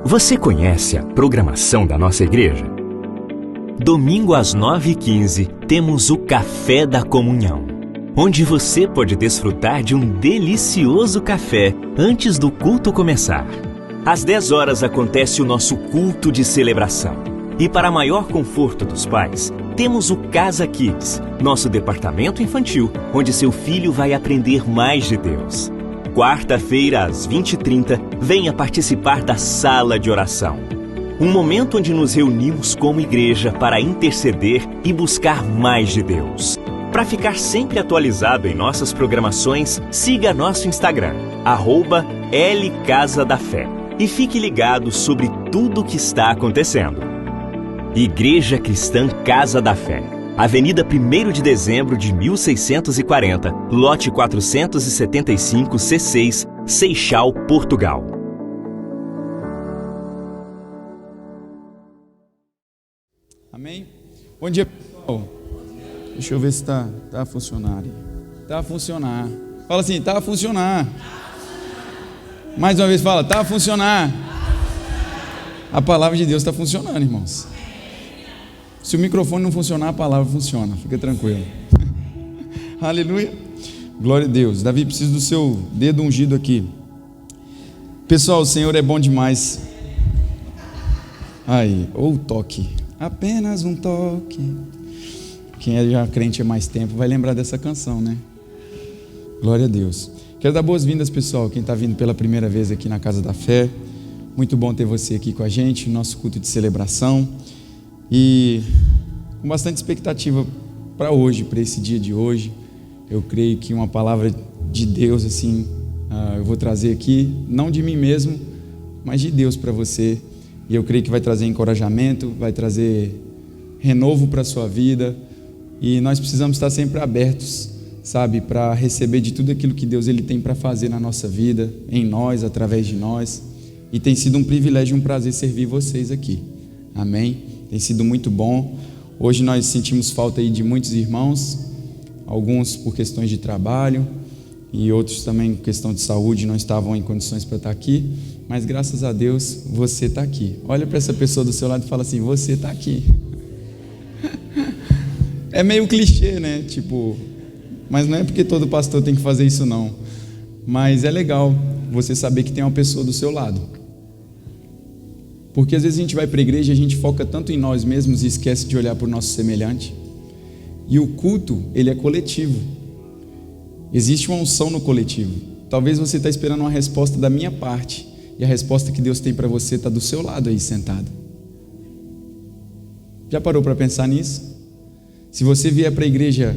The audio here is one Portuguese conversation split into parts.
Você conhece a programação da nossa igreja? Domingo às 9h15 temos o Café da Comunhão, onde você pode desfrutar de um delicioso café antes do culto começar. Às 10 horas acontece o nosso culto de celebração. E para maior conforto dos pais, temos o Casa Kids, nosso departamento infantil, onde seu filho vai aprender mais de Deus. Quarta-feira, às 20h30, venha participar da Sala de Oração. Um momento onde nos reunimos como igreja para interceder e buscar mais de Deus. Para ficar sempre atualizado em nossas programações, siga nosso Instagram, @LCasaDaFé, e fique ligado sobre tudo o que está acontecendo. Igreja Cristã Casa da Fé, Avenida 1º de Dezembro de 1640, lote 475 C6, Seixal, Portugal. Amém? Bom dia, pessoal. Deixa eu ver se está a funcionar. Está a funcionar. Fala assim, está a funcionar. Mais uma vez fala, está a funcionar. A palavra de Deus está funcionando, irmãos. Se o microfone não funcionar, a palavra funciona. Fica tranquilo. Aleluia. Glória a Deus. Davi, preciso do seu dedo ungido aqui. Pessoal, o Senhor é bom demais. Aí, ou toque. Apenas um toque. Quem é já crente há mais tempo vai lembrar dessa canção, né? Glória a Deus. Quero dar boas-vindas, pessoal. Quem está vindo pela primeira vez aqui na Casa da Fé. Muito bom ter você aqui com a gente, nosso culto de celebração. E com bastante expectativa para hoje, para esse dia de hoje. Eu creio que uma palavra de Deus, assim, eu vou trazer aqui, não de mim mesmo, mas de Deus para você. E eu creio que vai trazer encorajamento, vai trazer renovo para a sua vida. E nós precisamos estar sempre abertos, sabe, para receber de tudo aquilo que Deus ele tem para fazer na nossa vida, em nós, através de nós. E tem sido um privilégio e um prazer servir vocês aqui. Amém? Tem sido muito bom. Hoje nós sentimos falta aí de muitos irmãos, alguns por questões de trabalho e outros também por questão de saúde, não estavam em condições para estar aqui, mas graças a Deus você está aqui. Olha para essa pessoa do seu lado e fala assim, você está aqui. É meio clichê, né? Tipo, mas não é porque todo pastor tem que fazer isso não, mas é legal você saber que tem uma pessoa do seu lado. Porque às vezes a gente vai para a igreja e a gente foca tanto em nós mesmos e esquece de olhar para o nosso semelhante. E o culto, ele é coletivo. Existe uma unção no coletivo. Talvez você está esperando uma resposta da minha parte, e a resposta que Deus tem para você está do seu lado aí sentado. Já parou para pensar nisso? Se você vier para a igreja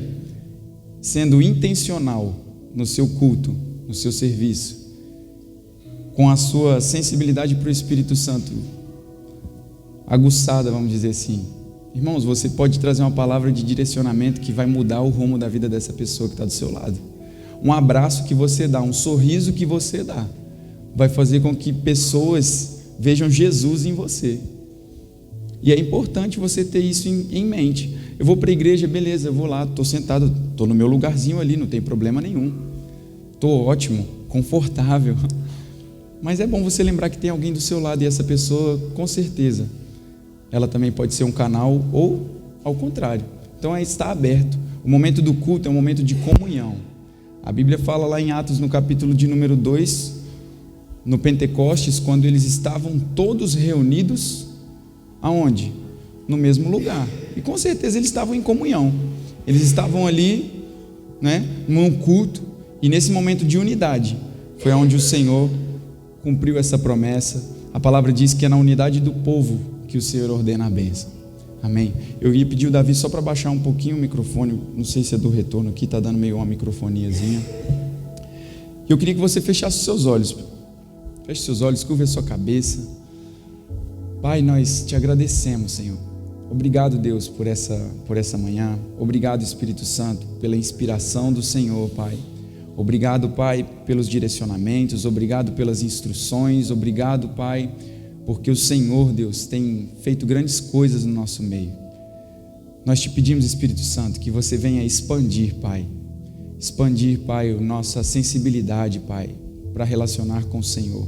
sendo intencional no seu culto, no seu serviço, com a sua sensibilidade para o Espírito Santo aguçada, vamos dizer assim, irmãos, você pode trazer uma palavra de direcionamento que vai mudar o rumo da vida dessa pessoa que está do seu lado. Um abraço que você dá, um sorriso que você dá, vai fazer com que pessoas vejam Jesus em você. E é importante você ter isso em mente. Eu vou para a igreja, beleza, eu vou lá, estou sentado, estou no meu lugarzinho ali, não tem problema nenhum, estou ótimo, confortável. Mas é bom você lembrar que tem alguém do seu lado, e essa pessoa, com certeza, ela também pode ser um canal ou ao contrário. Então está aberto. O momento do culto é um momento de comunhão. A Bíblia fala lá em Atos, no capítulo de número 2, no Pentecostes, quando eles estavam todos reunidos, aonde? No mesmo lugar. E com certeza eles estavam em comunhão. Eles estavam ali, né, num culto, e nesse momento de unidade foi onde o Senhor cumpriu essa promessa. A palavra diz que é na unidade do povo que o Senhor ordena a bênção. Amém? Eu ia pedir o Davi só para baixar um pouquinho o microfone, não sei se é do retorno aqui, está dando meio uma microfoniazinha. Eu queria que você fechasse os seus olhos. Feche seus olhos, curva a sua cabeça. Pai, nós te agradecemos, Senhor. Obrigado, Deus, por essa manhã. Obrigado, Espírito Santo, pela inspiração do Senhor, Pai. Obrigado, Pai, pelos direcionamentos. Obrigado pelas instruções. Obrigado, Pai, porque o Senhor, Deus, tem feito grandes coisas no nosso meio. Nós te pedimos, Espírito Santo, que você venha expandir, Pai. Expandir, Pai, a nossa sensibilidade, Pai, para relacionar com o Senhor.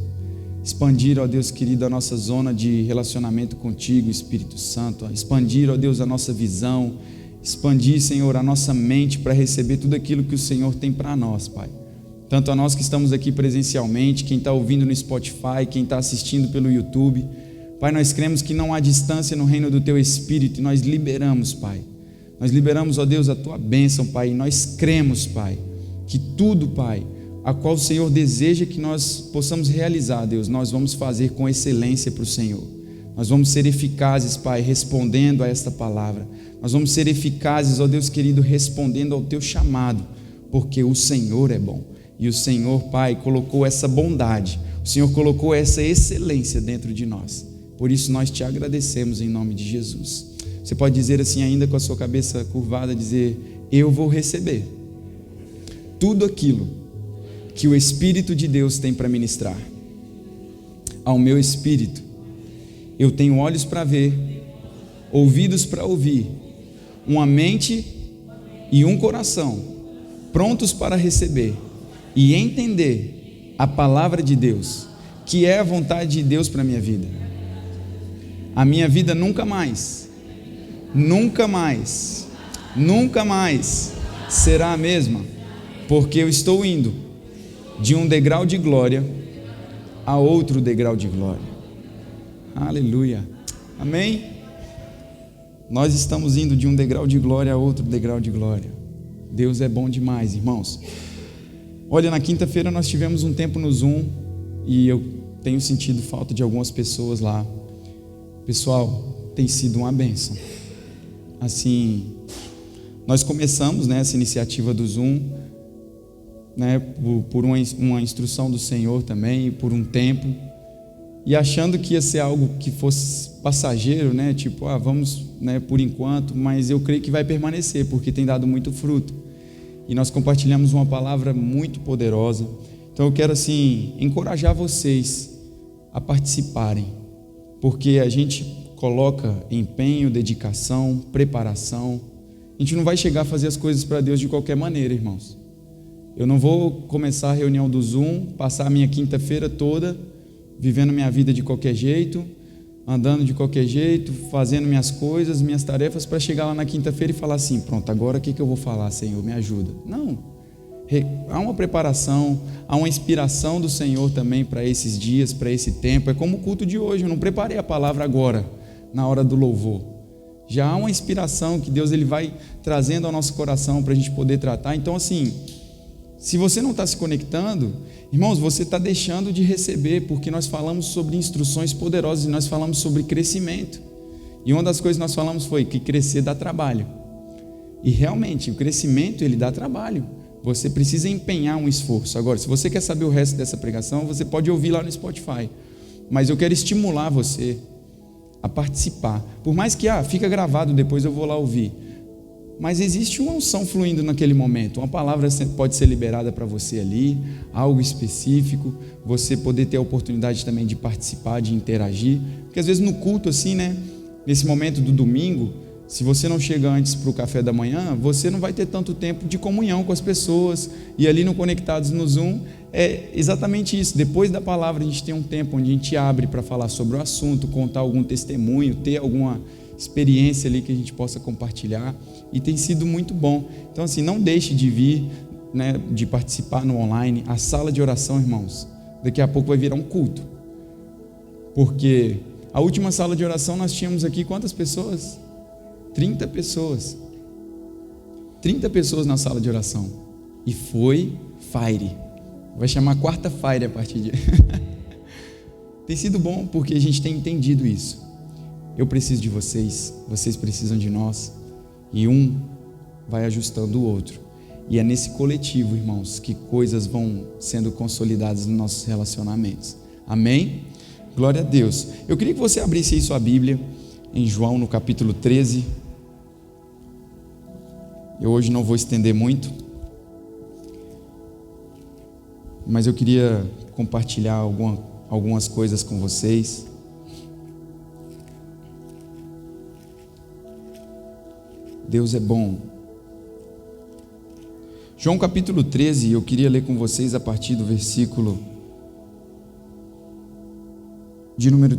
expandir, ó Deus querido, a nossa zona de relacionamento contigo, Espírito Santo, expandir, ó Deus, a nossa visão, expandir, Senhor, a nossa mente para receber tudo aquilo que o Senhor tem para nós, Pai. Tanto a nós que estamos aqui presencialmente, quem está ouvindo no Spotify, quem está assistindo pelo YouTube. Pai, nós cremos que não há distância no reino do Teu Espírito e nós liberamos, Pai. Nós liberamos, ó Deus, a Tua bênção, Pai, e nós cremos, Pai, que tudo, Pai, a qual o Senhor deseja que nós possamos realizar, Deus, nós vamos fazer com excelência para o Senhor. Nós vamos ser eficazes, Pai, respondendo a esta palavra. Nós vamos ser eficazes, ó Deus querido, respondendo ao Teu chamado, porque o Senhor é bom. E o Senhor, Pai, colocou essa bondade, o Senhor colocou essa excelência dentro de nós. Por isso nós Te agradecemos em nome de Jesus. Você pode dizer assim, ainda com a sua cabeça curvada, dizer: eu vou receber tudo aquilo que o Espírito de Deus tem para ministrar ao meu espírito. Eu tenho olhos para ver, ouvidos para ouvir, uma mente e um coração prontos para receber e entender a palavra de Deus, que é a vontade de Deus para a minha vida. A minha vida nunca mais será a mesma, porque eu estou indo de um degrau de glória a outro degrau de glória. Aleluia, amém? Nós estamos indo de um degrau de glória a outro degrau de glória. Deus é bom demais, irmãos. Olha, na quinta-feira nós tivemos um tempo no Zoom e eu tenho sentido falta de algumas pessoas lá. Pessoal, tem sido uma bênção. Assim, nós começamos, né, essa iniciativa do Zoom, né, por uma instrução do Senhor também, por um tempo, e achando que ia ser algo que fosse passageiro, né, tipo, vamos, né, por enquanto, mas eu creio que vai permanecer, porque tem dado muito fruto. E nós compartilhamos uma palavra muito poderosa. Então eu quero, assim, encorajar vocês a participarem, porque a gente coloca empenho, dedicação, preparação. A gente não vai chegar a fazer as coisas para Deus de qualquer maneira, irmãos. Eu não vou começar a reunião do Zoom, passar a minha quinta-feira toda vivendo minha vida de qualquer jeito, andando de qualquer jeito, fazendo minhas coisas, minhas tarefas, para chegar lá na quinta-feira e falar assim: pronto, agora o que eu vou falar, Senhor? Me ajuda. Não. Há uma preparação, há uma inspiração do Senhor também para esses dias, para esse tempo. É como o culto de hoje. Eu não preparei a palavra agora, na hora do louvor. Já há uma inspiração que Deus ele vai trazendo ao nosso coração para a gente poder tratar. Então, assim, se você não está se conectando, irmãos, você está deixando de receber, porque nós falamos sobre instruções poderosas e nós falamos sobre crescimento. E uma das coisas que nós falamos foi que crescer dá trabalho. E realmente, o crescimento ele dá trabalho. Você precisa empenhar um esforço. Agora, se você quer saber o resto dessa pregação, você pode ouvir lá no Spotify. Mas eu quero estimular você a participar. Por mais que, fica gravado, depois eu vou lá ouvir. Mas existe uma unção fluindo naquele momento. Uma palavra pode ser liberada para você ali, algo específico. Você poder ter a oportunidade também de participar, de interagir. Porque às vezes no culto assim, né? Nesse momento do domingo, se você não chega antes para o café da manhã, você não vai ter tanto tempo de comunhão com as pessoas. E ali no Conectados no Zoom, é exatamente isso. Depois da palavra, a gente tem um tempo onde a gente abre para falar sobre o assunto, contar algum testemunho, ter alguma experiência ali que a gente possa compartilhar. E tem sido muito bom. Então, assim, não deixe de vir, né, de participar no online. A sala de oração, irmãos, daqui a pouco vai virar um culto. Porque a última sala de oração nós tínhamos aqui quantas pessoas? 30 pessoas. 30 pessoas na sala de oração. E foi fire. Vai chamar quarta fire a partir de... Tem sido bom porque a gente tem entendido isso. Eu preciso de vocês, vocês precisam de nós. E um vai ajustando o outro. E é nesse coletivo, irmãos, que coisas vão sendo consolidadas nos nossos relacionamentos. Amém? Glória a Deus. Eu queria que você abrisse aí sua Bíblia em João, no capítulo 13. Eu hoje não vou estender muito, mas eu queria compartilhar algumas coisas com vocês. Deus é bom. João capítulo 13, eu queria ler com vocês a partir do versículo de número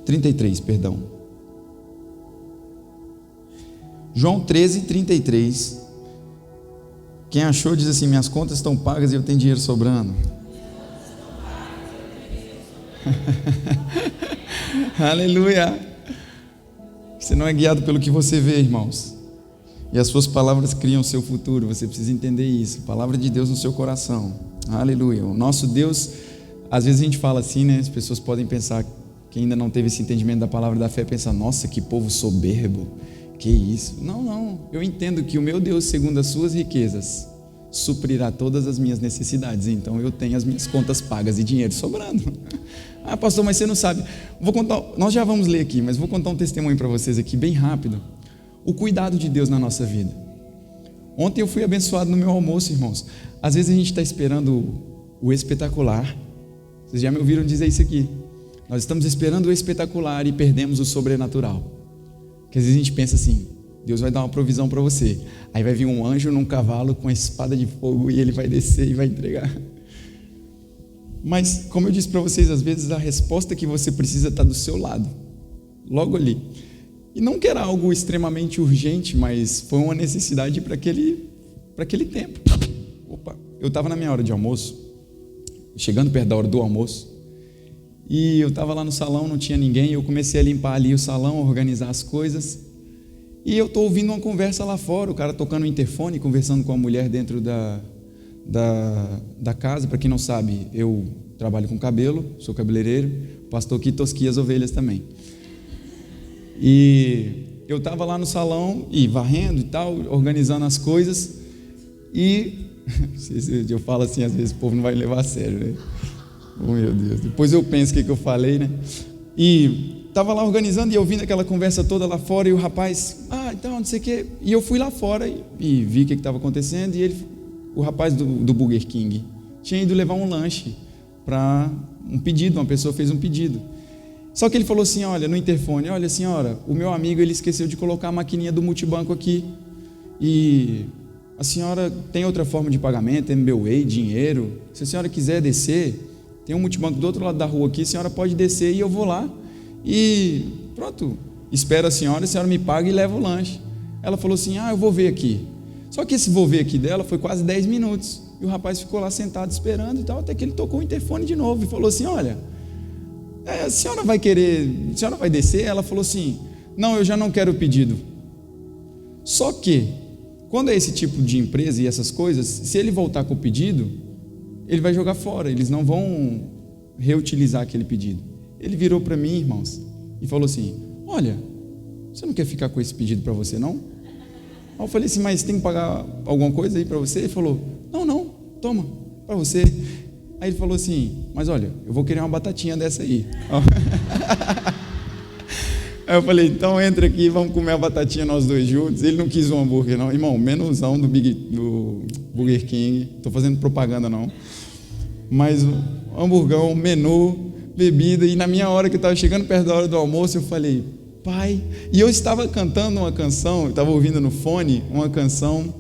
33, perdão. João 13, 33. Quem achou diz assim: minhas contas estão pagas e eu tenho dinheiro sobrando. Aleluia. Você não é guiado pelo que você vê, irmãos. E as suas palavras criam o seu futuro. Você precisa entender isso. Palavra de Deus no seu coração. Aleluia. O nosso Deus, às vezes a gente fala assim, né? As pessoas podem pensar, quem ainda não teve esse entendimento da palavra da fé, pensa: nossa, que povo soberbo. Que isso? Não. Eu entendo que o meu Deus, segundo as suas riquezas, suprirá todas as minhas necessidades. Então eu tenho as minhas contas pagas e dinheiro sobrando. Ah, pastor, mas você não sabe. Nós já vamos ler aqui, mas vou contar um testemunho para vocês aqui, bem rápido. O cuidado de Deus na nossa vida. Ontem eu fui abençoado no meu almoço, irmãos. Às vezes a gente está esperando o espetacular. Vocês já me ouviram dizer isso aqui. Nós estamos esperando o espetacular e perdemos o sobrenatural. Porque às vezes a gente pensa assim: Deus vai dar uma provisão para você. Aí vai vir um anjo num cavalo com a espada de fogo e ele vai descer e vai entregar. Mas, como eu disse para vocês, às vezes a resposta que você precisa está do seu lado, logo ali. E não que era algo extremamente urgente, mas foi uma necessidade para aquele tempo. Eu estava na minha hora de almoço, chegando perto da hora do almoço, e eu estava lá no salão, não tinha ninguém, eu comecei a limpar ali o salão, organizar as coisas, e eu estou ouvindo uma conversa lá fora, o cara tocando o interfone, conversando com a mulher dentro da casa. Para quem não sabe, eu trabalho com cabelo, sou cabeleireiro, o pastor aqui tosquia as ovelhas também. E eu estava lá no salão, e varrendo e tal, organizando as coisas, e eu falo assim, às vezes o povo não vai levar a sério, né? Oh, meu Deus, depois eu penso o que eu falei, né? E estava lá organizando e ouvindo aquela conversa toda lá fora, e o rapaz, então não sei o que, e eu fui lá fora e vi o que estava acontecendo, e o rapaz do Burger King tinha ido levar um lanche para um pedido, uma pessoa fez um pedido. Só que ele falou assim, olha, no interfone: olha, senhora, o meu amigo, ele esqueceu de colocar a maquininha do multibanco aqui, e a senhora tem outra forma de pagamento, MBWay, dinheiro, se a senhora quiser descer, tem um multibanco do outro lado da rua aqui, a senhora pode descer e eu vou lá, e pronto, espero a senhora me paga e leva o lanche. Ela falou assim: eu vou ver aqui. Só que esse vou ver aqui dela foi quase 10 minutos, e o rapaz ficou lá sentado esperando e tal, até que ele tocou o interfone de novo e falou assim: olha, a senhora vai descer? Ela falou assim: não, eu já não quero o pedido. Só que, quando é esse tipo de empresa e essas coisas, se ele voltar com o pedido, ele vai jogar fora, eles não vão reutilizar aquele pedido. Ele virou para mim, irmãos, e falou assim: olha, você não quer ficar com esse pedido para você, não? Aí eu falei assim: mas tem que pagar alguma coisa aí para você? Ele falou: não, toma, para você. Aí ele falou assim: mas olha, eu vou querer uma batatinha dessa aí. Aí eu falei: então entra aqui, vamos comer a batatinha nós dois juntos. Ele não quis um hambúrguer não, irmão, menuzão do Burger King, estou fazendo propaganda não, mas o hamburgão, menu, bebida, e na minha hora que eu estava chegando perto da hora do almoço, eu falei: pai, e eu estava cantando uma canção, eu estava ouvindo no fone uma canção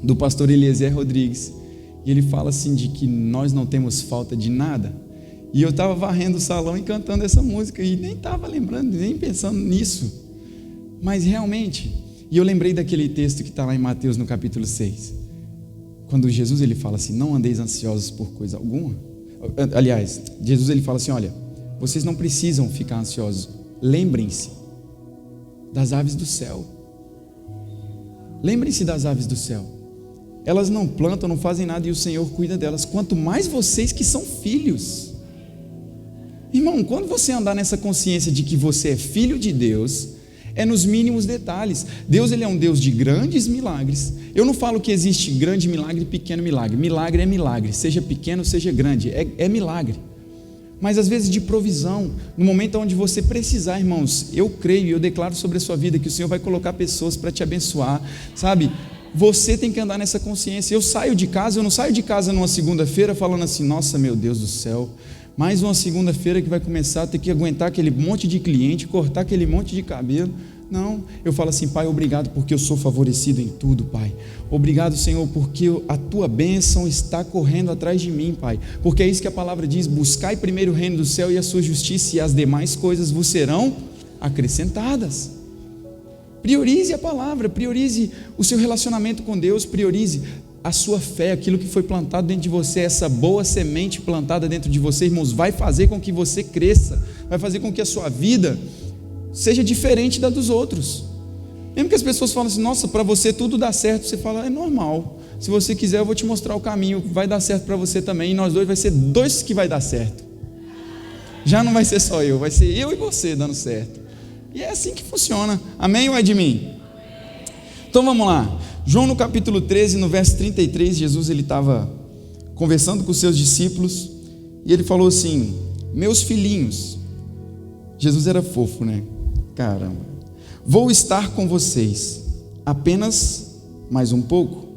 do pastor Eliezer Rodrigues, e ele fala assim de que nós não temos falta de nada, e eu estava varrendo o salão e cantando essa música, e nem estava lembrando, nem pensando nisso, mas realmente, e eu lembrei daquele texto que está lá em Mateus no capítulo 6, quando Jesus ele fala assim: não andeis ansiosos por coisa alguma. Aliás, Jesus ele fala assim: olha, vocês não precisam ficar ansiosos, lembrem-se das aves do céu. Lembrem-se das aves do céu. Elas não plantam, não fazem nada, e o Senhor cuida delas. Quanto mais vocês que são filhos. Irmão, quando você andar nessa consciência de que você é filho de Deus, é nos mínimos detalhes. Deus ele é um Deus de grandes milagres. Eu não falo que existe grande milagre e pequeno milagre. Milagre é milagre, seja pequeno, seja grande, é milagre. Mas às vezes de provisão, no momento onde você precisar, irmãos, eu creio e eu declaro sobre a sua vida que o Senhor vai colocar pessoas para te abençoar, sabe? Você tem que andar nessa consciência. Eu não saio de casa numa segunda-feira falando assim: nossa, meu Deus do céu, mais uma segunda-feira que vai começar a ter que aguentar aquele monte de cliente, cortar aquele monte de cabelo. Não, eu falo assim: Pai, obrigado porque eu sou favorecido em tudo, Pai. Obrigado, Senhor, porque a Tua bênção está correndo atrás de mim, Pai. Porque é isso que a palavra diz: buscai primeiro o reino do céu e a sua justiça, e as demais coisas vos serão acrescentadas. Priorize a palavra, priorize o seu relacionamento com Deus, priorize a sua fé, aquilo que foi plantado dentro de você, essa boa semente plantada dentro de você, irmãos, vai fazer com que você cresça, vai fazer com que a sua vida seja diferente da dos outros. Mesmo que as pessoas falem assim: nossa, para você tudo dá certo, você fala: é normal, se você quiser eu vou te mostrar o caminho, vai dar certo para você também, e nós dois vai ser dois que vai dar certo, já não vai ser só eu, vai ser eu e você dando certo, e é assim que funciona. Amém ou é de mim? Então vamos lá, João no capítulo 13, no verso 33, Jesus ele estava conversando com os seus discípulos, e ele falou assim: meus filhinhos, Jesus era fofo, né? Caramba, vou estar com vocês apenas mais um pouco,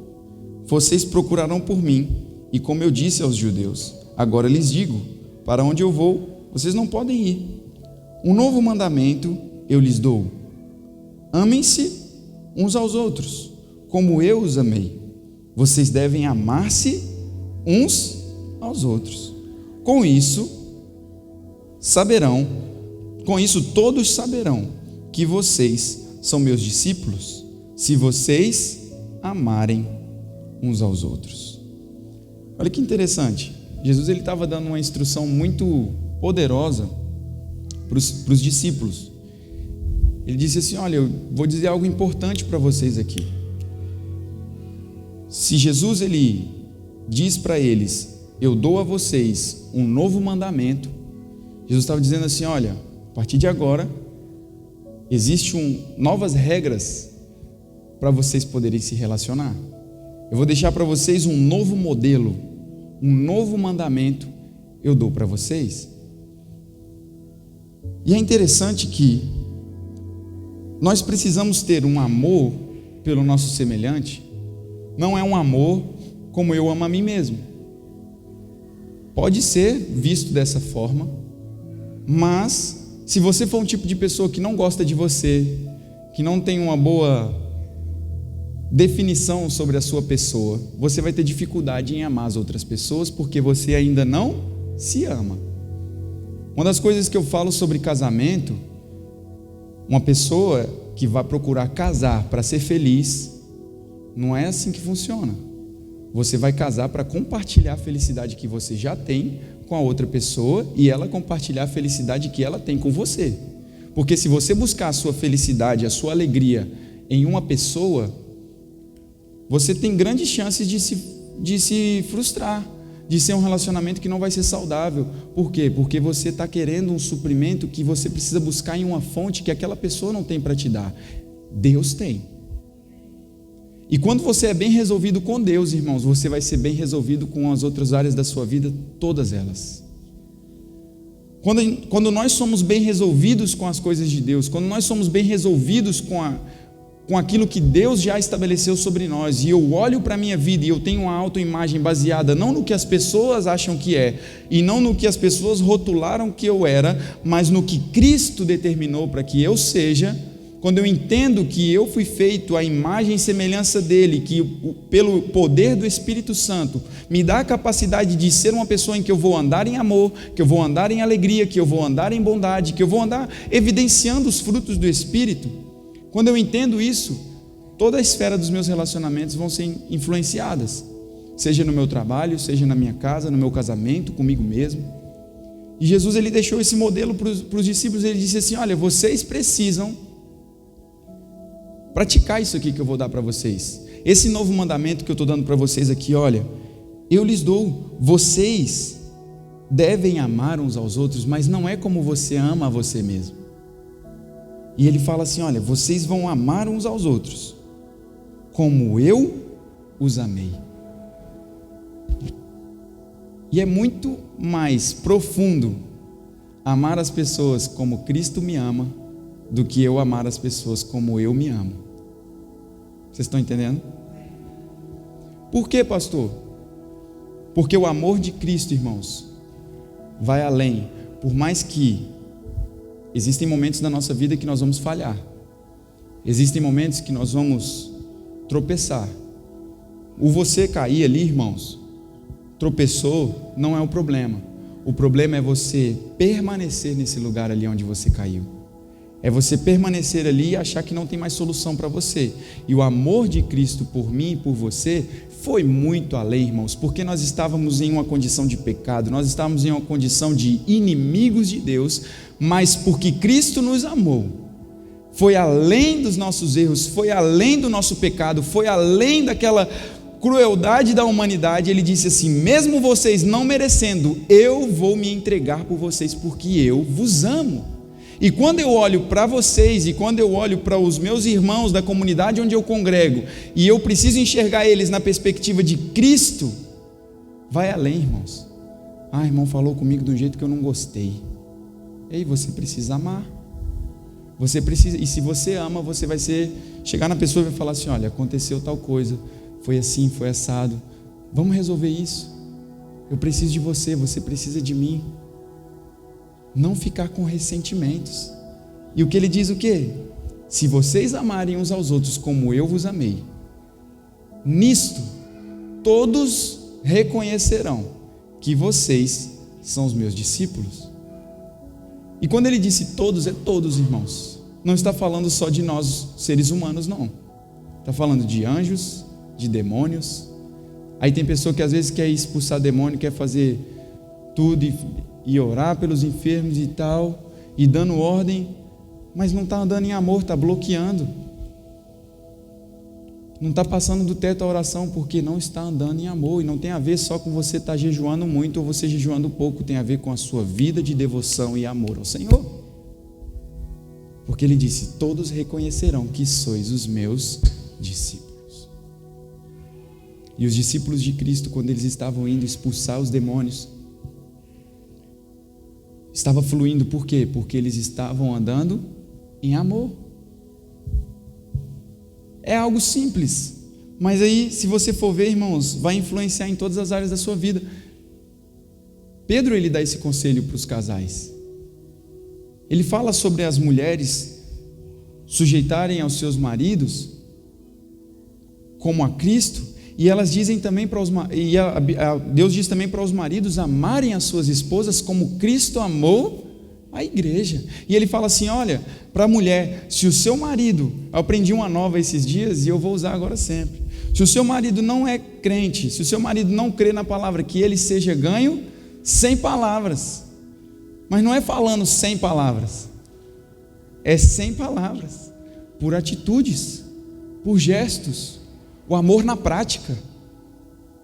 vocês procurarão por mim, e como eu disse aos judeus, agora lhes digo: para onde eu vou, vocês não podem ir. Um novo mandamento eu lhes dou: amem-se uns aos outros, como eu os amei. Vocês devem amar-se uns aos outros. Com isso todos saberão que vocês são meus discípulos, se vocês amarem uns aos outros. Olha que interessante, Jesus ele estava dando uma instrução muito poderosa para os discípulos. Ele disse assim: olha, eu vou dizer algo importante para vocês aqui. Se Jesus ele diz para eles: eu dou a vocês um novo mandamento, Jesus estava dizendo assim: olha, a partir de agora existem novas regras para vocês poderem se relacionar. Eu vou deixar para vocês um novo modelo, um novo mandamento eu dou para vocês. E é interessante que nós precisamos ter um amor pelo nosso semelhante. Não é um amor como eu amo a mim mesmo. Pode ser visto dessa forma, mas se você for um tipo de pessoa que não gosta de você, que não tem uma boa definição sobre a sua pessoa, você vai ter dificuldade em amar as outras pessoas, porque você ainda não se ama. Uma das coisas que eu falo sobre casamento, uma pessoa que vai procurar casar para ser feliz, não é assim que funciona. Você vai casar para compartilhar a felicidade que você já tem com a outra pessoa, e ela compartilhar a felicidade que ela tem com você. Porque se você buscar a sua felicidade, a sua alegria em uma pessoa, você tem grandes chances de se frustrar, de ser um relacionamento que não vai ser saudável. Por quê? Porque você está querendo um suprimento que você precisa buscar em uma fonte que aquela pessoa não tem para te dar. Deus tem. E quando você é bem resolvido com Deus, irmãos, você vai ser bem resolvido com as outras áreas da sua vida, todas elas. Quando nós somos bem resolvidos com as coisas de Deus, quando nós somos bem resolvidos com aquilo que Deus já estabeleceu sobre nós, e eu olho para a minha vida e eu tenho uma autoimagem baseada não no que as pessoas acham que é, e não no que as pessoas rotularam que eu era, mas no que Cristo determinou para que eu seja. Quando eu entendo que eu fui feito à imagem e semelhança dele, que pelo poder do Espírito Santo me dá a capacidade de ser uma pessoa em que eu vou andar em amor, que eu vou andar em alegria, que eu vou andar em bondade, que eu vou andar evidenciando os frutos do Espírito. Quando eu entendo isso, toda a esfera dos meus relacionamentos vão ser influenciadas, seja no meu trabalho, seja na minha casa, no meu casamento, comigo mesmo. E Jesus ele deixou esse modelo para os discípulos. Ele disse assim: olha, vocês precisam praticar isso aqui que eu vou dar para vocês. Esse novo mandamento que eu estou dando para vocês aqui, olha, eu lhes dou. Vocês devem amar uns aos outros, mas não é como você ama a você mesmo. E ele fala assim: olha, vocês vão amar uns aos outros como eu os amei. E é muito mais profundo amar as pessoas como Cristo me ama do que eu amar as pessoas como eu me amo. Vocês estão entendendo? Por quê, pastor? Porque o amor de Cristo, irmãos, vai além. Por mais que existem momentos na nossa vida que nós vamos falhar, Existem momentos que nós vamos tropeçar. O você cair ali, irmãos, tropeçou, não é o problema. O problema é você permanecer nesse lugar ali onde você caiu. É você permanecer ali e achar que não tem mais solução para você. E o amor de Cristo por mim e por você foi muito além, irmãos, porque nós estávamos em uma condição de pecado, nós estávamos em uma condição de inimigos de Deus, mas porque Cristo nos amou, foi além dos nossos erros, foi além do nosso pecado, foi além daquela crueldade da humanidade. Ele disse assim: mesmo vocês não merecendo, eu vou me entregar por vocês, porque eu vos amo. E quando eu olho para vocês, e quando eu olho para os meus irmãos da comunidade onde eu congrego, e eu preciso enxergar eles na perspectiva de Cristo, vai além, irmãos. Ah, irmão falou comigo de um jeito que eu não gostei. Ei, você precisa amar. Você precisa, e se você ama, você vai chegar na pessoa e vai falar assim: olha, aconteceu tal coisa, foi assim, foi assado, vamos resolver isso. Eu preciso de você, você precisa de mim. Não ficar com ressentimentos. E o que ele diz o quê? Se vocês amarem uns aos outros como eu vos amei, nisto todos reconhecerão que vocês são os meus discípulos. E quando ele disse todos, é todos, irmãos. Não está falando só de nós, seres humanos, não. Está falando de anjos, de demônios. Aí tem pessoa que às vezes quer expulsar demônio, quer fazer tudo e orar pelos enfermos e tal, e dando ordem, mas não está andando em amor, está bloqueando, não está passando do teto a oração, porque não está andando em amor. E não tem a ver só com você estar jejuando muito ou você jejuando pouco, tem a ver com a sua vida de devoção e amor ao Senhor, porque ele disse: todos reconhecerão que sois os meus discípulos. E os discípulos de Cristo, quando eles estavam indo expulsar os demônios, estava fluindo, por quê? Porque eles estavam andando em amor. É algo simples, mas aí, se você for ver, irmãos, vai influenciar em todas as áreas da sua vida. Pedro, ele dá esse conselho para os casais. Ele fala sobre as mulheres sujeitarem aos seus maridos como a Cristo. E elas dizem também para Deus diz também para os maridos amarem as suas esposas como Cristo amou a igreja. E ele fala assim: olha, para a mulher, se o seu marido, eu aprendi uma nova esses dias e eu vou usar agora sempre, se o seu marido não é crente, se o seu marido não crê na palavra, que ele seja ganho sem palavras. Mas não é falando sem palavras, é sem palavras, por atitudes, por gestos. O amor na prática,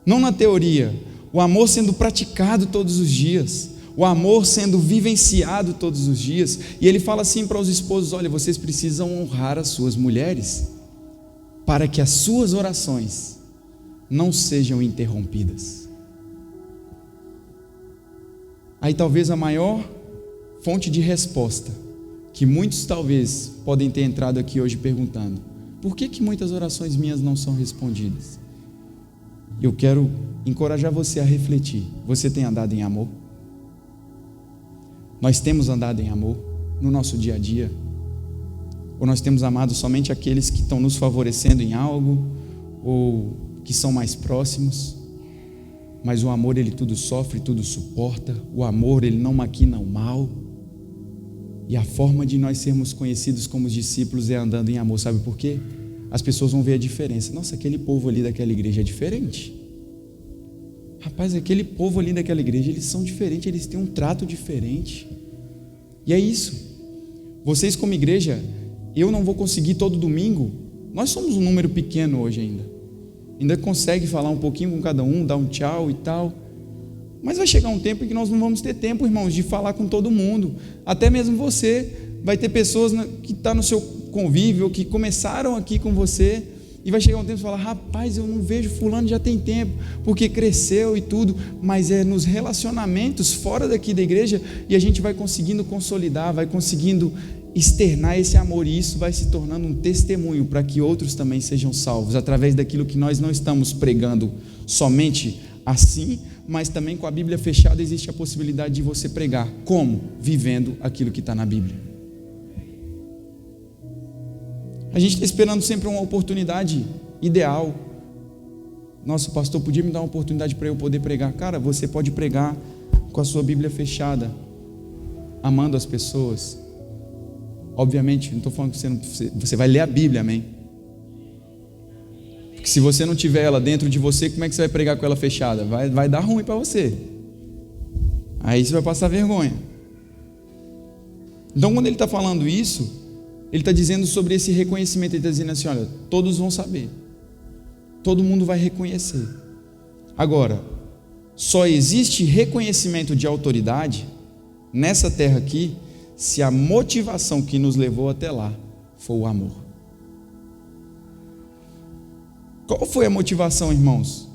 não na teoria. O amor sendo praticado todos os dias, o amor sendo vivenciado todos os dias. E ele fala assim para os esposos: olha, vocês precisam honrar as suas mulheres, para que as suas orações não sejam interrompidas. Aí talvez a maior fonte de resposta, que muitos talvez podem ter entrado aqui hoje perguntando: por que muitas orações minhas não são respondidas? Eu quero encorajar você a refletir. Você tem andado em amor? Nós temos andado em amor no nosso dia a dia? Ou nós temos amado somente aqueles que estão nos favorecendo em algo, ou que são mais próximos? Mas o amor, ele tudo sofre, tudo suporta. O amor, ele não maquina o mal. E a forma de nós sermos conhecidos como discípulos é andando em amor. Sabe por quê? As pessoas vão ver a diferença. Nossa, aquele povo ali daquela igreja é diferente. Rapaz, aquele povo ali daquela igreja, eles são diferentes, eles têm um trato diferente. E é isso. Vocês como igreja, eu não vou conseguir todo domingo. Nós somos um número pequeno hoje ainda consegue falar um pouquinho com cada um, dar um tchau e tal. Mas vai chegar um tempo em que nós não vamos ter tempo, irmãos, de falar com todo mundo. Até mesmo você, vai ter pessoas que estão no seu convívio, que começaram aqui com você, e vai chegar um tempo que você fala: rapaz, eu não vejo fulano já tem tempo, porque cresceu e tudo. Mas é nos relacionamentos fora daqui da igreja, e a gente vai conseguindo consolidar, vai conseguindo externar esse amor, e isso vai se tornando um testemunho para que outros também sejam salvos, através daquilo que nós não estamos pregando somente assim, mas também com a Bíblia fechada existe a possibilidade de você pregar. Como? Vivendo aquilo que está na Bíblia. A gente está esperando sempre uma oportunidade ideal. Nossa, pastor, podia me dar uma oportunidade para eu poder pregar? Cara, você pode pregar com a sua Bíblia fechada, amando as pessoas. Obviamente, não estou falando que você vai ler a Bíblia, amém? Porque se você não tiver ela dentro de você, como é que você vai pregar com ela fechada? Vai dar ruim para você. Aí você vai passar vergonha. Então, quando ele está falando isso, ele está dizendo sobre esse reconhecimento. Ele está dizendo assim: olha, todos vão saber, todo mundo vai reconhecer. Agora, só existe reconhecimento de autoridade nessa terra aqui se a motivação que nos levou até lá for o amor. Qual foi a motivação, irmãos?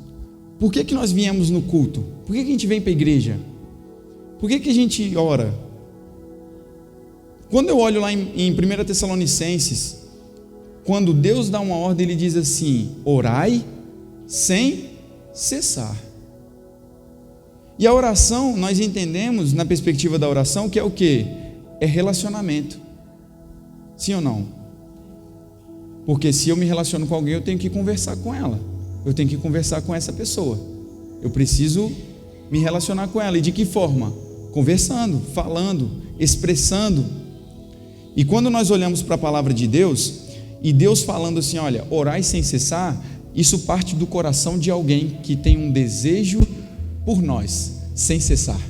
Por que nós viemos no culto? Por que a gente vem para a igreja? Por que a gente ora? Quando eu olho lá em 1 Tessalonicenses, quando Deus dá uma ordem, Ele diz assim: orai sem cessar. E a oração, nós entendemos na perspectiva da oração que é o quê? É relacionamento. Sim ou não? Porque se eu me relaciono com alguém, eu tenho que conversar com ela, eu tenho que conversar com essa pessoa, eu preciso me relacionar com ela. E de que forma? Conversando, falando, expressando. E quando nós olhamos para a palavra de Deus, e Deus falando assim: olha, orai sem cessar, isso parte do coração de alguém que tem um desejo por nós, sem cessar.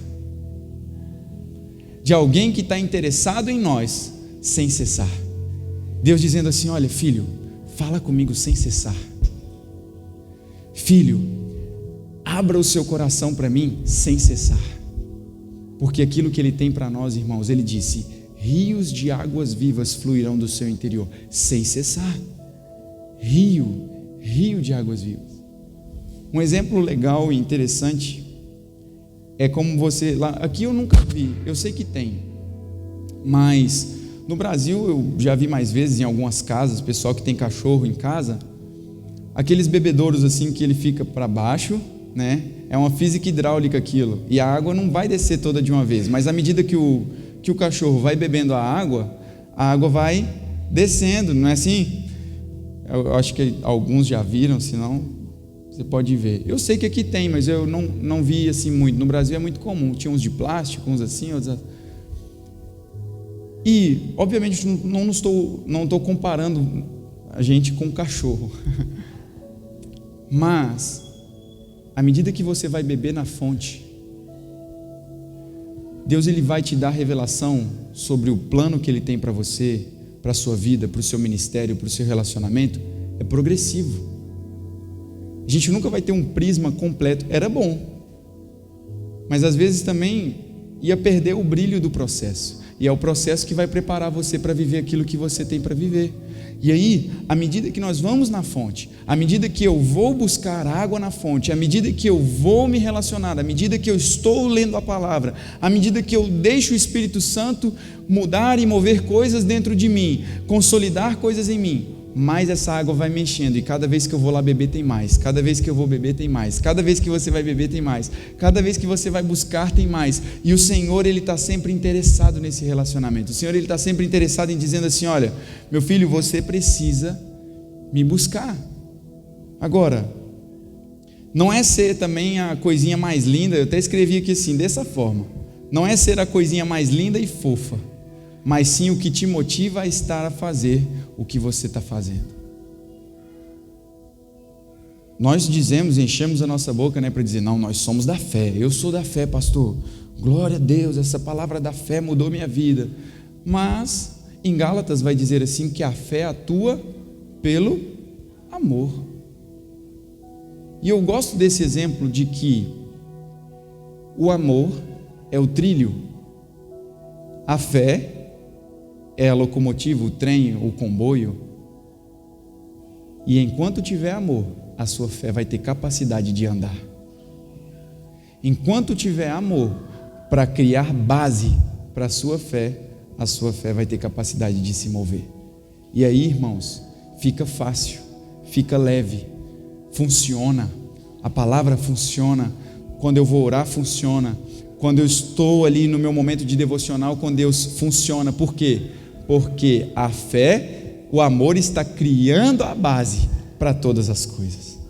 De alguém que está interessado em nós, sem cessar. Deus dizendo assim: olha, filho, fala comigo sem cessar. Filho, abra o seu coração para mim sem cessar. Porque aquilo que Ele tem para nós, irmãos, Ele disse: rios de águas vivas fluirão do seu interior, sem cessar. Rio de águas vivas. Um exemplo legal e interessante é como você, lá, aqui eu nunca vi, eu sei que tem, mas no Brasil eu já vi mais vezes em algumas casas, pessoal que tem cachorro em casa, aqueles bebedouros assim que ele fica para baixo, né? É uma física hidráulica aquilo, e a água não vai descer toda de uma vez, mas à medida que o cachorro vai bebendo a água vai descendo, não é assim? Eu acho que alguns já viram, senão você pode ver. Eu sei que aqui tem, mas eu não vi assim muito. No Brasil é muito comum, tinha uns de plástico, uns assim, outros. E obviamente não estou comparando a gente com cachorro, mas à medida que você vai beber na fonte, Deus ele vai te dar revelação sobre o plano que Ele tem para você, para a sua vida, para o seu ministério, para o seu relacionamento. É progressivo. A gente nunca vai ter um prisma completo. Era bom, mas às vezes também ia perder o brilho do processo. E é o processo que vai preparar você para viver aquilo que você tem para viver. E aí, à medida que nós vamos na fonte, à medida que eu vou buscar água na fonte, à medida que eu vou me relacionar, à medida que eu estou lendo a palavra, à medida que eu deixo o Espírito Santo mudar e mover coisas dentro de mim, consolidar coisas em mim, mais essa água vai me enchendo, e cada vez que eu vou lá beber tem mais, cada vez que eu vou beber tem mais, cada vez que você vai beber tem mais, cada vez que você vai buscar tem mais. E o Senhor ele está sempre interessado nesse relacionamento. O Senhor ele está sempre interessado em dizendo assim: olha, meu filho, você precisa me buscar. Agora, não é ser também a coisinha mais linda, eu até escrevi aqui assim, dessa forma, não é ser a coisinha mais linda e fofa, mas sim o que te motiva a estar a fazer o que você está fazendo. Nós dizemos, enchemos a nossa boca, né, para dizer: não, nós somos da fé, eu sou da fé, pastor, glória a Deus, essa palavra da fé mudou minha vida. Mas em Gálatas vai dizer assim, que a fé atua pelo amor. E eu gosto desse exemplo de que o amor é o trilho, a fé é a locomotiva, o trem, o comboio. E enquanto tiver amor, a sua fé vai ter capacidade de andar. Enquanto tiver amor para criar base para a sua fé vai ter capacidade de se mover. E aí, irmãos, fica fácil, fica leve, funciona. A palavra funciona. Quando eu vou orar, funciona. Quando eu estou ali no meu momento de devocional com Deus, funciona. Por quê? Porque a fé, O amor está criando a base para todas as coisas.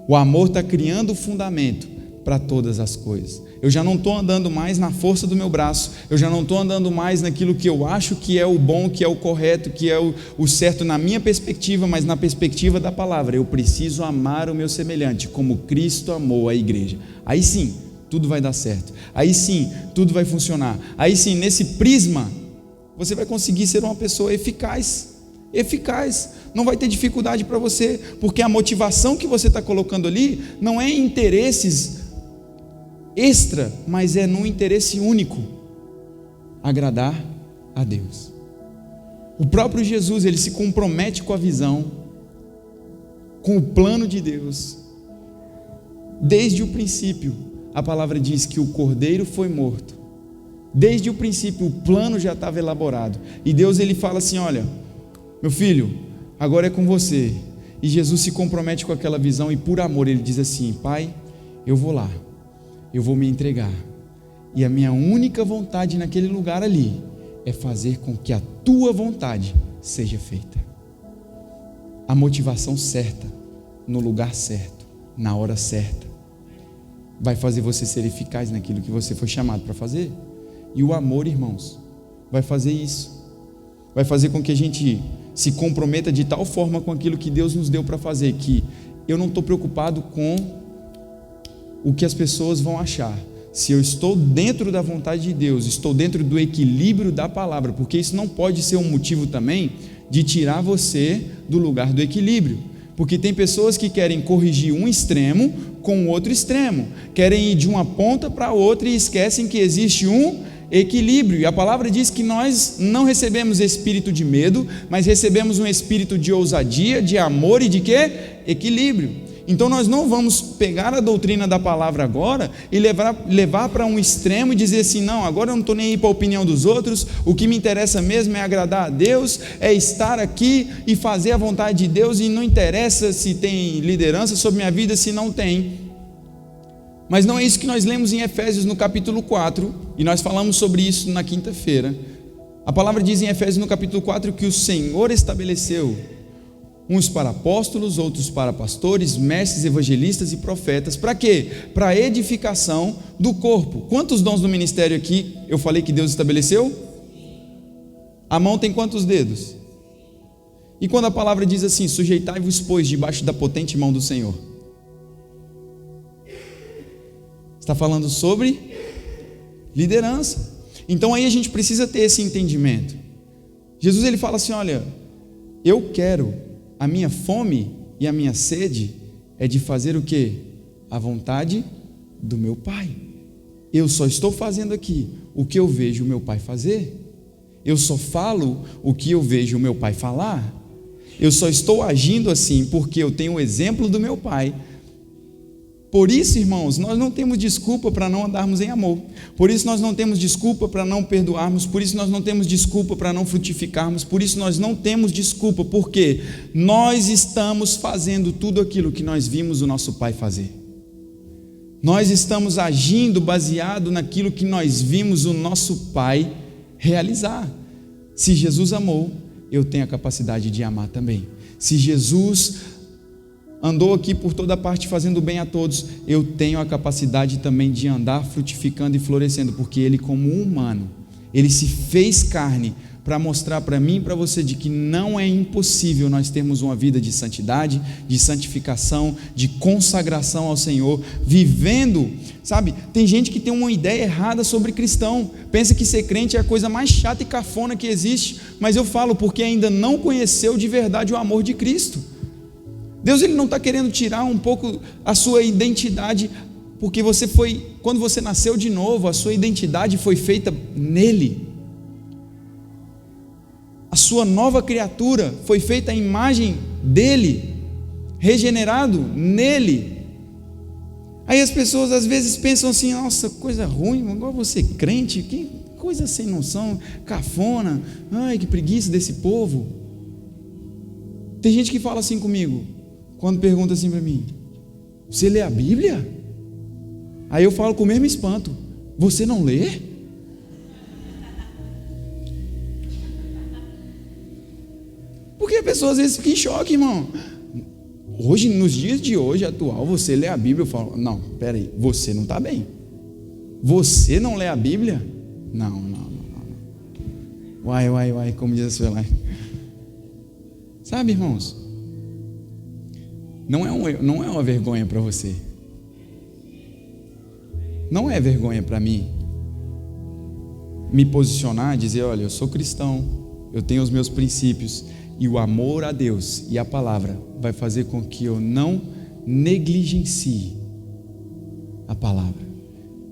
O amor está criando o fundamento para todas as coisas. Eu já não estou andando mais na força do meu braço, eu já não estou andando mais naquilo que eu acho que é o bom, que é o correto, que é o certo na minha perspectiva, mas na perspectiva da palavra. Eu preciso amar o meu semelhante, como Cristo amou a igreja. Aí sim, tudo vai dar certo. Aí sim, tudo vai funcionar. Aí sim, nesse prisma, você vai conseguir ser uma pessoa eficaz. Não vai ter dificuldade para você, porque a motivação que você está colocando ali não é interesses extra, mas é num interesse único: agradar a Deus. O próprio Jesus, ele se compromete com a visão, com o plano de Deus. Desde o princípio, a palavra diz que o Cordeiro foi morto. Desde o princípio, o plano já estava elaborado. E Deus, ele fala assim: olha, meu filho, agora é com você. E Jesus se compromete com aquela visão, e por amor ele diz assim: Pai, eu vou lá, eu vou me entregar, e a minha única vontade naquele lugar ali é fazer com que a tua vontade seja feita. A motivação certa, no lugar certo, na hora certa, vai fazer você ser eficaz naquilo que você foi chamado para fazer. E o amor, irmãos, vai fazer isso, vai fazer com que a gente se comprometa de tal forma com aquilo que Deus nos deu para fazer, que eu não estou preocupado com o que as pessoas vão achar. Se eu estou dentro da vontade de Deus, estou dentro do equilíbrio da palavra, porque isso não pode ser um motivo também de tirar você do lugar do equilíbrio, porque tem pessoas que querem corrigir um extremo com o outro extremo, querem ir de uma ponta para outra e esquecem que existe um equilíbrio. E a palavra diz que nós não recebemos espírito de medo, mas recebemos um espírito de ousadia, de amor e de quê? Equilíbrio. Então nós não vamos pegar a doutrina da palavra agora e levar para um extremo e dizer assim: não, agora eu não estou nem aí para a opinião dos outros, o que me interessa mesmo é agradar a Deus, é estar aqui e fazer a vontade de Deus, e não interessa se tem liderança sobre minha vida, se não tem. Mas não é isso que nós lemos em Efésios no capítulo 4, e nós falamos sobre isso na quinta-feira. A palavra diz em Efésios no capítulo 4 que o Senhor estabeleceu uns para apóstolos, outros para pastores, mestres, evangelistas e profetas. Para quê? Para a edificação do corpo. Quantos dons do ministério aqui eu falei que Deus estabeleceu? A mão tem quantos dedos? E quando a palavra diz assim: sujeitai-vos, pois, debaixo da potente mão do Senhor, está falando sobre liderança. Então aí a gente precisa ter esse entendimento. Jesus, ele fala assim: olha, eu quero, a minha fome e a minha sede é de fazer o quê? A vontade do meu Pai. Eu só estou fazendo aqui o que eu vejo o meu Pai fazer. Eu só falo o que eu vejo o meu Pai falar. Eu só estou agindo assim porque eu tenho o exemplo do meu Pai. Por isso, irmãos, nós não temos desculpa para não andarmos em amor. Por isso nós não temos desculpa para não perdoarmos. Por isso nós não temos desculpa para não frutificarmos. Por isso nós não temos desculpa, porque nós estamos fazendo tudo aquilo que nós vimos o nosso Pai fazer. Nós estamos agindo baseado naquilo que nós vimos o nosso Pai realizar. Se Jesus amou, eu tenho a capacidade de amar também. Se Jesus andou aqui por toda parte fazendo bem a todos, eu tenho a capacidade também de andar frutificando e florescendo, porque Ele, como humano, Ele se fez carne para mostrar para mim e para você de que não é impossível nós termos uma vida de santidade, de santificação, de consagração ao Senhor, vivendo, sabe? Tem gente que tem uma ideia errada sobre cristão, pensa que ser crente é a coisa mais chata e cafona que existe, mas eu falo porque ainda não conheceu de verdade o amor de Cristo. Deus, ele não está querendo tirar um pouco a sua identidade, porque quando você nasceu de novo, a sua identidade foi feita nele. A sua nova criatura foi feita à imagem dele, regenerado nele. Aí as pessoas às vezes pensam assim: nossa, coisa ruim, igual você crente, que coisa sem noção, cafona, ai, que preguiça desse povo. Tem gente que fala assim comigo, quando pergunta assim para mim: você lê a Bíblia? Aí eu falo com o mesmo espanto: você não lê? pessoas às vezes ficam em choque, irmão. Hoje, nos dias de hoje, atual, você lê a Bíblia e fala, não, peraí, você não está bem. Você não lê a Bíblia? Não. Uai, como diz a sua lá. Sabe, irmãos? Não é uma vergonha para você. Não é vergonha para mim me posicionar, dizer, olha, eu sou cristão, eu tenho os meus princípios, e o amor a Deus e a palavra vai fazer com que eu não negligencie a palavra,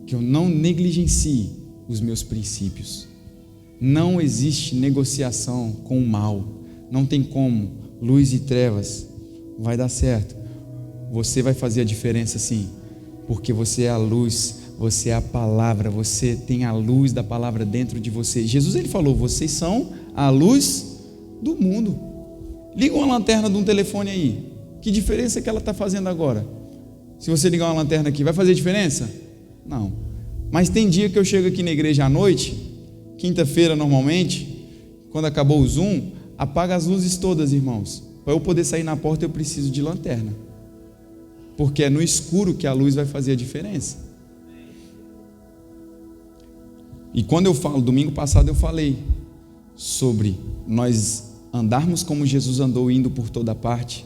que eu não negligencie os meus princípios. Não existe negociação com o mal, não tem como, luz e trevas, vai dar certo. Você vai fazer a diferença sim, porque você é a luz, você é a palavra, você tem a luz da palavra dentro de você. Jesus, ele falou, vocês são a luz do mundo. Liga uma lanterna de um telefone aí, que diferença que ela está fazendo agora? Se você ligar uma lanterna aqui, vai fazer diferença? Não. Mas tem dia que eu chego aqui na igreja à noite, quinta-feira normalmente, quando acabou o Zoom, apaga as luzes todas, irmãos. Para eu poder sair na porta eu preciso de lanterna, porque é no escuro que a luz vai fazer a diferença. E quando eu falo, domingo passado eu falei sobre nós andarmos como Jesus andou, indo por toda parte,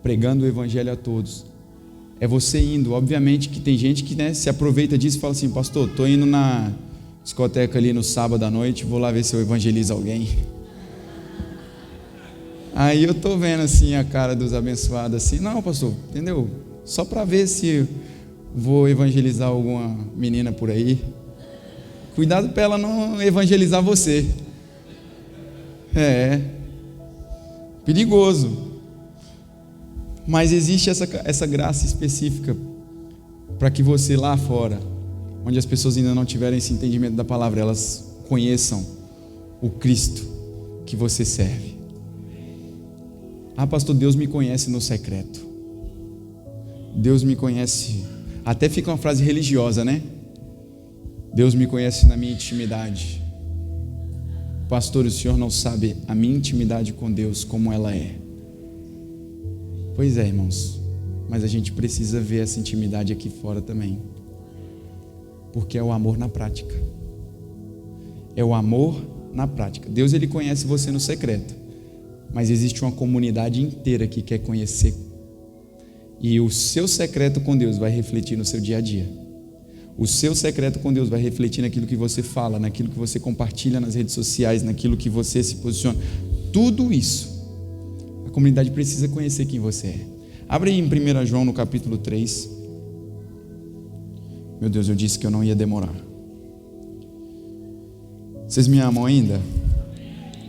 pregando o evangelho a todos. É você indo, obviamente que tem gente que se aproveita disso e fala assim, pastor, estou indo na discoteca ali no sábado à noite, vou lá ver se eu evangelizo alguém. Aí eu estou vendo assim a cara dos abençoados assim, não pastor, entendeu? Só para ver se vou evangelizar alguma menina por aí. Cuidado para ela não evangelizar você. É perigoso. Mas existe essa graça específica para que você lá fora, onde as pessoas ainda não tiverem esse entendimento da palavra, elas conheçam o Cristo que você serve. Ah, pastor, Deus me conhece no secreto. Deus me conhece. Até fica uma frase religiosa, né? Deus me conhece na minha intimidade. Pastor, o senhor não sabe a minha intimidade com Deus como ela é. Pois é, irmãos, mas a gente precisa ver essa intimidade aqui fora também, porque é o amor na prática. É o amor na prática. Deus, ele conhece você no secreto, mas existe uma comunidade inteira que quer conhecer, e o seu secreto com Deus vai refletir no seu dia a dia. O seu secreto com Deus vai refletir naquilo que você fala, naquilo que você compartilha nas redes sociais, naquilo que você se posiciona. Tudo isso, a comunidade precisa conhecer quem você é. Abre aí em 1 João no capítulo 3. Meu Deus, eu disse que eu não ia demorar. Vocês me amam ainda?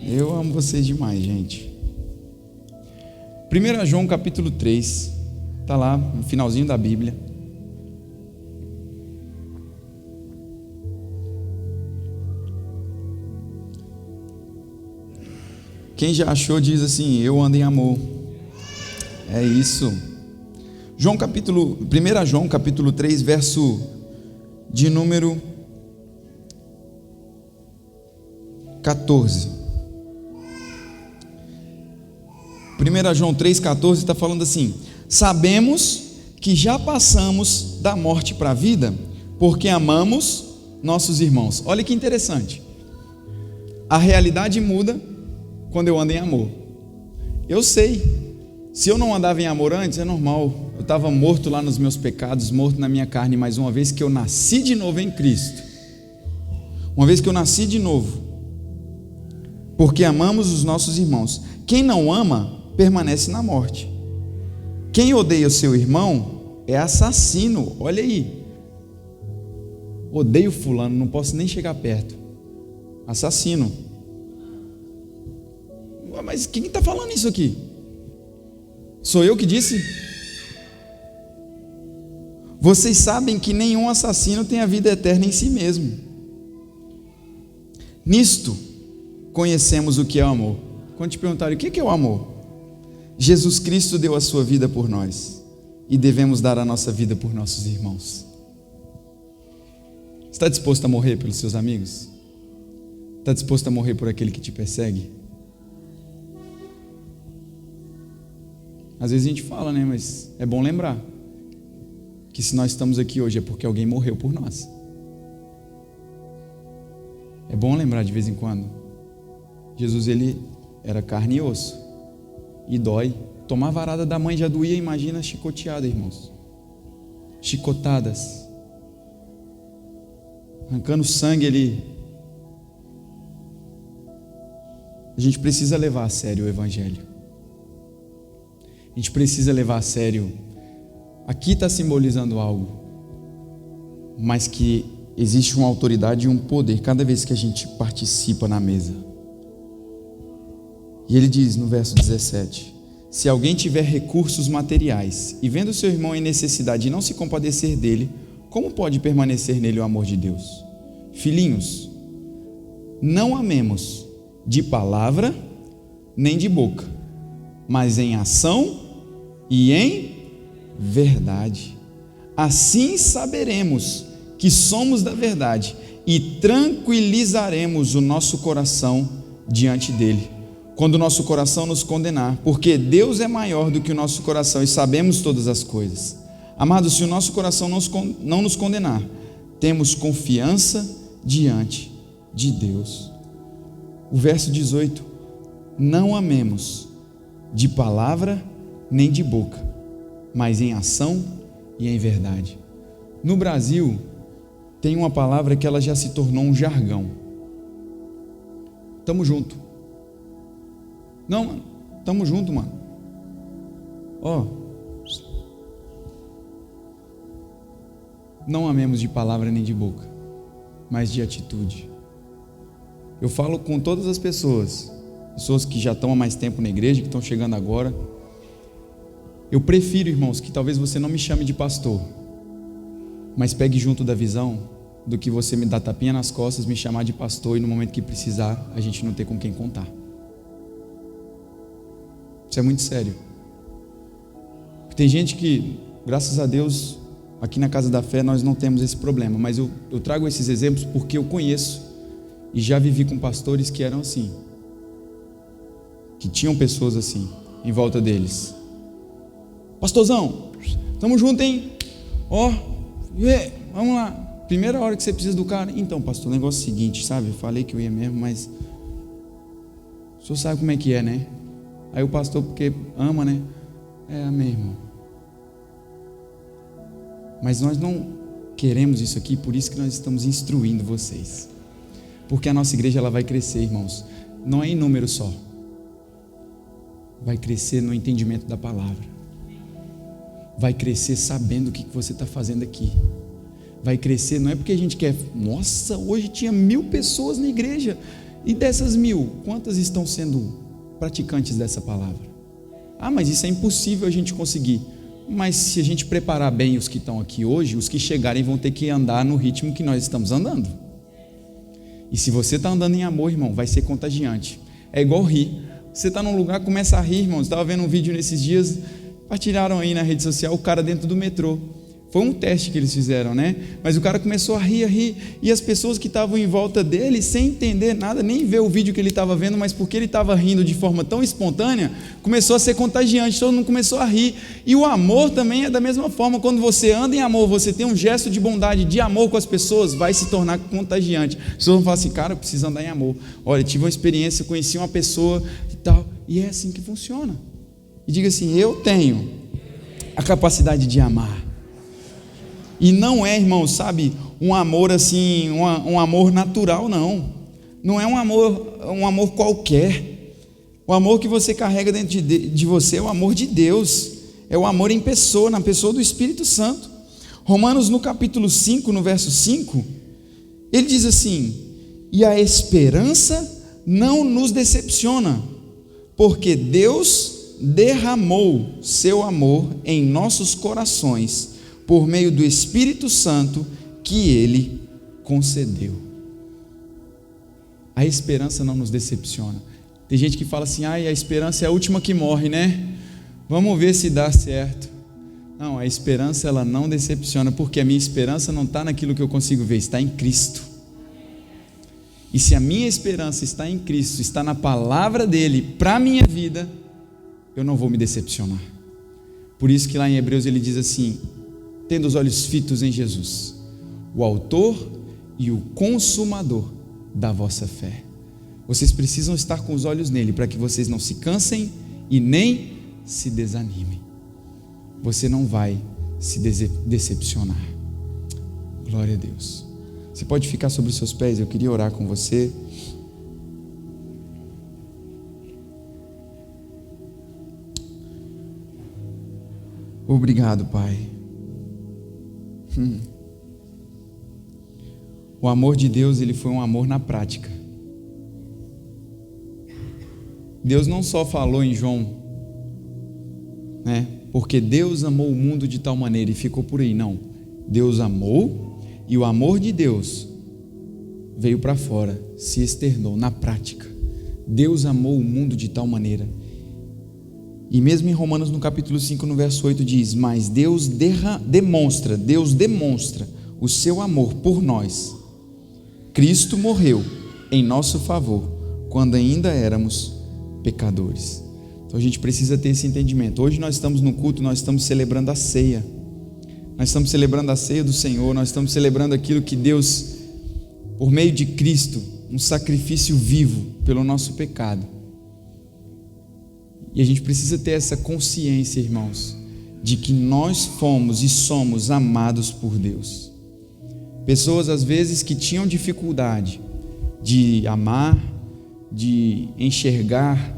Eu amo vocês demais, gente. 1 João capítulo 3, está lá no finalzinho da Bíblia. Quem já achou diz assim, eu ando em amor. É isso. 1 João capítulo 3, verso de número 14. 1 João 3,14 está falando assim: sabemos que já passamos da morte para a vida, porque amamos nossos irmãos. Olha que interessante. A realidade muda quando eu ando em amor. Eu sei, se eu não andava em amor antes, é normal, eu estava morto lá nos meus pecados, morto na minha carne, mas uma vez que eu nasci de novo em Cristo, uma vez que eu nasci de novo, porque amamos os nossos irmãos. Quem não ama, permanece na morte. Quem odeia o seu irmão é assassino. Olha aí, odeio fulano, não posso nem chegar perto. Assassino. Mas quem está falando isso aqui? Sou eu que disse? Vocês sabem que nenhum assassino tem a vida eterna em si mesmo. Nisto conhecemos o que é o amor. Quando te perguntarem o que é o amor, Jesus Cristo deu a sua vida por nós, e devemos dar a nossa vida por nossos irmãos. Está disposto a morrer pelos seus amigos? Está disposto a morrer por aquele que te persegue? Às vezes a gente fala, né? Mas é bom lembrar que se nós estamos aqui hoje é porque alguém morreu por nós. É bom lembrar de vez em quando. Jesus, ele era carne e osso. E dói. Tomar varada da mãe já doía, imagina chicoteada, irmãos. Chicotadas. Arrancando sangue ali. A gente precisa levar a sério o Evangelho. A gente precisa levar a sério. Aqui está simbolizando algo, mas que existe uma autoridade e um poder cada vez que a gente participa na mesa. E ele diz no verso 17: se alguém tiver recursos materiais e vendo seu irmão em necessidade e não se compadecer dele, como pode permanecer nele o amor de Deus? Filhinhos, não amemos de palavra nem de boca, mas em ação e em verdade. Assim saberemos que somos da verdade e tranquilizaremos o nosso coração diante dele, quando o nosso coração nos condenar, porque Deus é maior do que o nosso coração e sabemos todas as coisas. Amados, se o nosso coração não nos condenar, temos confiança diante de Deus. O verso 18: não amemos de palavra nem de boca, mas em ação e em verdade. No Brasil, tem uma palavra que ela já se tornou um jargão. Tamo junto. Não, mano, tamo junto, mano. Ó, não amemos de palavra nem de boca, mas de atitude. Eu falo com todas as pessoas que já estão há mais tempo na igreja, que estão chegando agora. Eu prefiro, irmãos, que talvez você não me chame de pastor, mas pegue junto da visão, do que você me dar tapinha nas costas, me chamar de pastor e no momento que precisar, a gente não ter com quem contar. Isso é muito sério. Tem gente que, graças a Deus, aqui na Casa da Fé nós não temos esse problema, mas eu trago esses exemplos porque eu conheço e já vivi com pastores que eram assim, que tinham pessoas assim em volta deles. Pastorzão, tamo junto, hein? Ó, vamos lá. Primeira hora que você precisa do cara. Então, pastor, o negócio é o seguinte, sabe? Eu falei que eu ia mesmo, mas o senhor sabe como é que é, né? Aí o pastor, porque ama, né? Amém, irmão. Mas nós não queremos isso aqui, por isso que nós estamos instruindo vocês. Porque a nossa igreja ela vai crescer, irmãos. Não é em número só. Vai crescer no entendimento da palavra. Vai crescer sabendo o que você está fazendo aqui. Vai crescer, não é porque a gente quer, nossa, hoje tinha 1000 pessoas na igreja, e dessas 1000, quantas estão sendo praticantes dessa palavra? Mas isso é impossível a gente conseguir. Mas se a gente preparar bem os que estão aqui hoje, os que chegarem vão ter que andar no ritmo que nós estamos andando. E se você está andando em amor, irmão, vai ser contagiante. É igual rir. Você está num lugar, começa a rir, irmão. Estava vendo um vídeo nesses dias, partilharam aí na rede social, o cara dentro do metrô. Foi um teste que eles fizeram, né? Mas o cara começou a rir, e as pessoas que estavam em volta dele, sem entender nada, nem ver o vídeo que ele estava vendo, mas porque ele estava rindo de forma tão espontânea, começou a ser contagiante, todo mundo começou a rir. E o amor também é da mesma forma. Quando você anda em amor, você tem um gesto de bondade, de amor com as pessoas, vai se tornar contagiante. As pessoas vão falar assim, cara, eu preciso andar em amor. Olha, tive uma experiência, conheci uma pessoa e tal, e é assim que funciona. E diga assim, eu tenho a capacidade de amar. E não é, irmão, sabe, um amor assim, um amor natural, não. Não é um amor qualquer. O amor que você carrega dentro de você é o amor de Deus. É o amor em pessoa, na pessoa do Espírito Santo. Romanos no capítulo 5, no verso 5, ele diz assim, e a esperança não nos decepciona, porque Deus derramou seu amor em nossos corações, por meio do Espírito Santo que Ele concedeu. A esperança não nos decepciona. Tem gente que fala assim, a esperança é a última que morre, né? Vamos ver se dá certo. Não, a esperança ela não decepciona, porque a minha esperança não está naquilo que eu consigo ver, está em Cristo. E se a minha esperança está em Cristo, está na palavra dEle, para a minha vida, eu não vou me decepcionar. Por isso que lá em Hebreus ele diz assim: tendo os olhos fitos em Jesus, o autor e o consumador da vossa fé. Vocês precisam estar com os olhos nele, para que vocês não se cansem e nem se desanimem. Você não vai se decepcionar. Glória a Deus. Você pode ficar sobre os seus pés, eu queria orar com você. Obrigado, Pai. O amor de Deus, ele foi um amor na prática. Deus não só falou em João, porque Deus amou o mundo de tal maneira e ficou por aí, não. Deus amou, e o amor de Deus veio para fora, se externou na prática. Deus amou o mundo de tal maneira. E mesmo em Romanos no capítulo 5, no verso 8 diz: mas Deus demonstra o seu amor por nós. Cristo morreu em nosso favor, quando ainda éramos pecadores. Então a gente precisa ter esse entendimento. Hoje nós estamos no culto, nós estamos celebrando a ceia. Nós estamos celebrando a ceia do Senhor, nós estamos celebrando aquilo que Deus, por meio de Cristo, um sacrifício vivo pelo nosso pecado. E a gente precisa ter essa consciência, irmãos, de que nós fomos e somos amados por Deus. Pessoas às vezes que tinham dificuldade de amar, de enxergar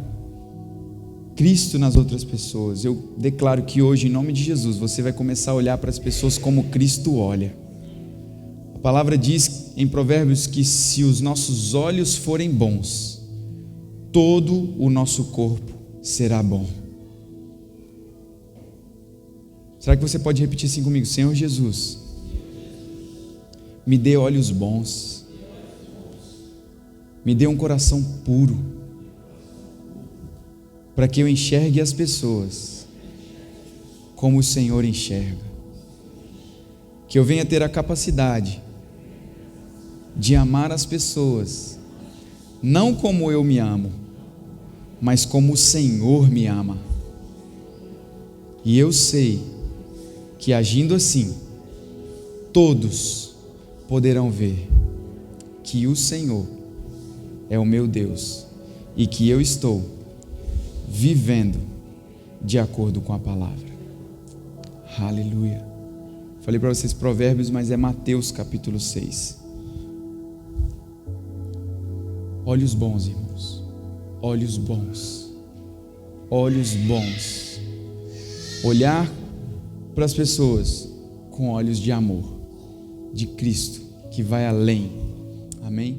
Cristo nas outras pessoas. Eu declaro que hoje, em nome de Jesus, você vai começar a olhar para as pessoas como Cristo olha. A palavra diz em Provérbios que se os nossos olhos forem bons, todo o nosso corpo será bom. Será que você pode repetir assim comigo? Senhor Jesus, me dê olhos bons, me dê um coração puro, para que eu enxergue as pessoas como o Senhor enxerga, que eu venha ter a capacidade de amar as pessoas, não como eu me amo, mas como o Senhor me ama. E eu sei que agindo assim, todos poderão ver que o Senhor é o meu Deus e que eu estou vivendo de acordo com a palavra. Aleluia. Falei para vocês Provérbios, mas é Mateus capítulo 6. Olhos bons, irmãos. Olhos bons. Olhos bons. Olhar para as pessoas com olhos de amor, de Cristo, que vai além. Amém?